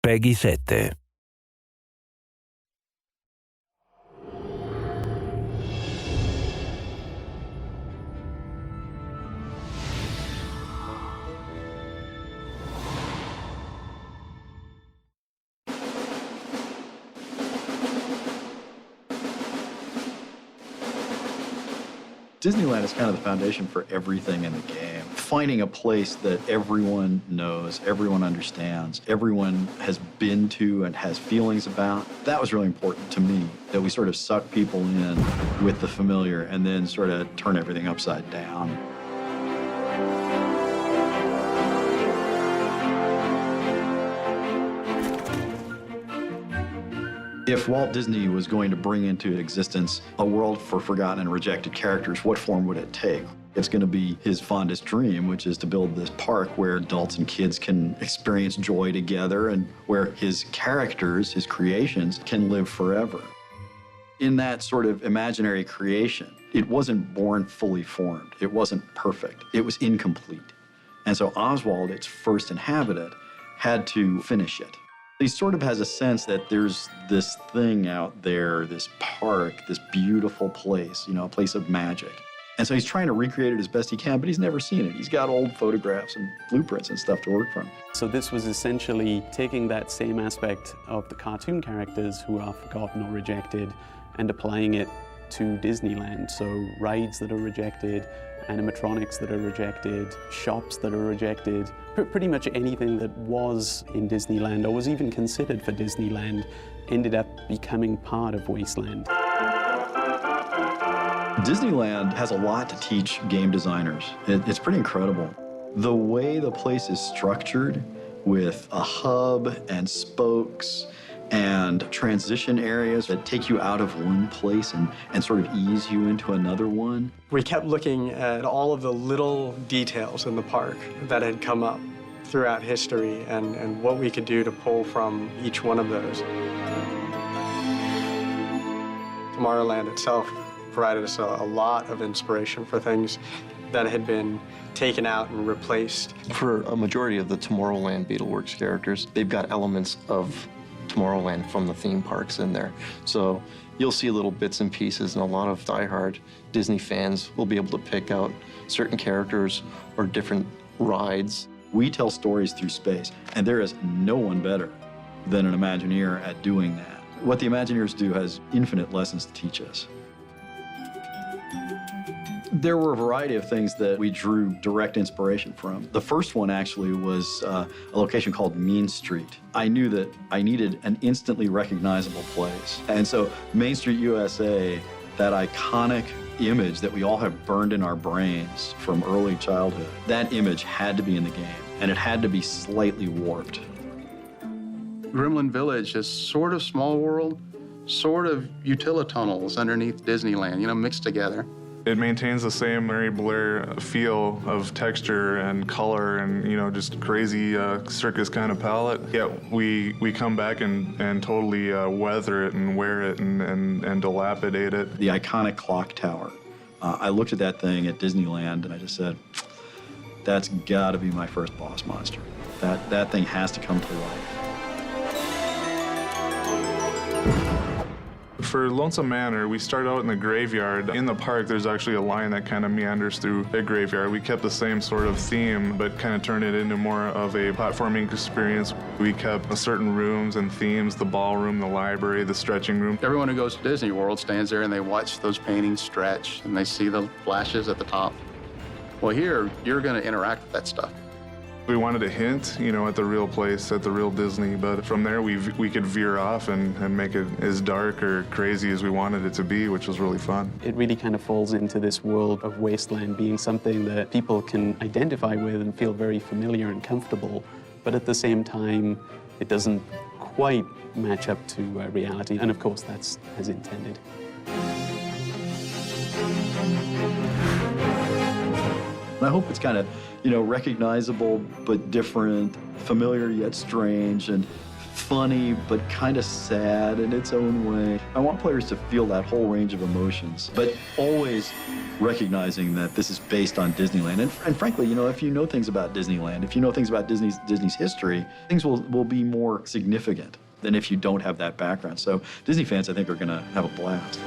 Peggy 7. Disneyland is kind of the foundation for everything in the game. Finding a place that everyone knows, everyone understands, everyone has been to and has feelings about, that was really important to me, that we sort of suck people in with the familiar and then sort of turn everything upside down. If Walt Disney was going to bring into existence a world for forgotten and rejected characters, what form would it take? It's going to be his fondest dream, which is to build this park where adults and kids can experience joy together and where his characters, his creations, can live forever. In that sort of imaginary creation, it wasn't born fully formed. It wasn't perfect. It was incomplete. And so Oswald, its first inhabitant, had to finish it. He sort of has a sense that there's this thing out there, this park, this beautiful place, a place of magic. And so he's trying to recreate it as best he can, but he's never seen it. He's got old photographs and blueprints and stuff to work from. So this was essentially taking that same aspect of the cartoon characters who are forgotten or rejected and applying it to Disneyland. So rides that are rejected, animatronics that are rejected, shops that are rejected, pretty much anything that was in Disneyland or was even considered for Disneyland ended up becoming part of Wasteland. Disneyland has a lot to teach game designers. It's pretty incredible. The way the place is structured with a hub and spokes and transition areas that take you out of one place and sort of ease you into another one. We kept looking at all of the little details in the park that had come up throughout history and what we could do to pull from each one of those. Tomorrowland itself provided us a lot of inspiration for things that had been taken out and replaced. For a majority of the Tomorrowland Beetleworks characters, they've got elements of Tomorrowland from the theme parks in there. So you'll see little bits and pieces, and a lot of diehard Disney fans will be able to pick out certain characters or different rides. We tell stories through space, and there is no one better than an Imagineer at doing that. What the Imagineers do has infinite lessons to teach us. There were a variety of things that we drew direct inspiration from. The first one actually was a location called Mean Street. I knew that I needed an instantly recognizable place. And so Main Street, USA, that iconic image that we all have burned in our brains from early childhood, that image had to be in the game, and it had to be slightly warped. Gremlin Village is sort of Small World, sort of utilitunnels underneath Disneyland, mixed together. It maintains the same Mary Blair feel of texture and color and, just crazy circus kind of palette. Yet we come back and totally weather it and wear it and dilapidate it. The iconic clock tower. I looked at that thing at Disneyland and I just said, that's gotta be my first boss monster. That thing has to come to life. For Lonesome Manor, we start out in the graveyard. In the park, there's actually a line that kind of meanders through the graveyard. We kept the same sort of theme, but kind of turned it into more of a platforming experience. We kept certain rooms and themes, the ballroom, the library, the stretching room. Everyone who goes to Disney World stands there and they watch those paintings stretch and they see the flashes at the top. Well, here, you're going to interact with that stuff. We wanted to hint, at the real place, at the real Disney, but from there we could veer off and make it as dark or crazy as we wanted it to be, which was really fun. It really kind of falls into this world of Wasteland being something that people can identify with and feel very familiar and comfortable, but at the same time, it doesn't quite match up to reality, and of course that's as intended. I hope it's kind of, recognizable but different, familiar yet strange, and funny, but kind of sad in its own way. I want players to feel that whole range of emotions, but always recognizing that this is based on Disneyland. And frankly, you know, if you know things about Disneyland, if you know things about Disney's history, things will be more significant than if you don't have that background. So Disney fans, I think, are going to have a blast.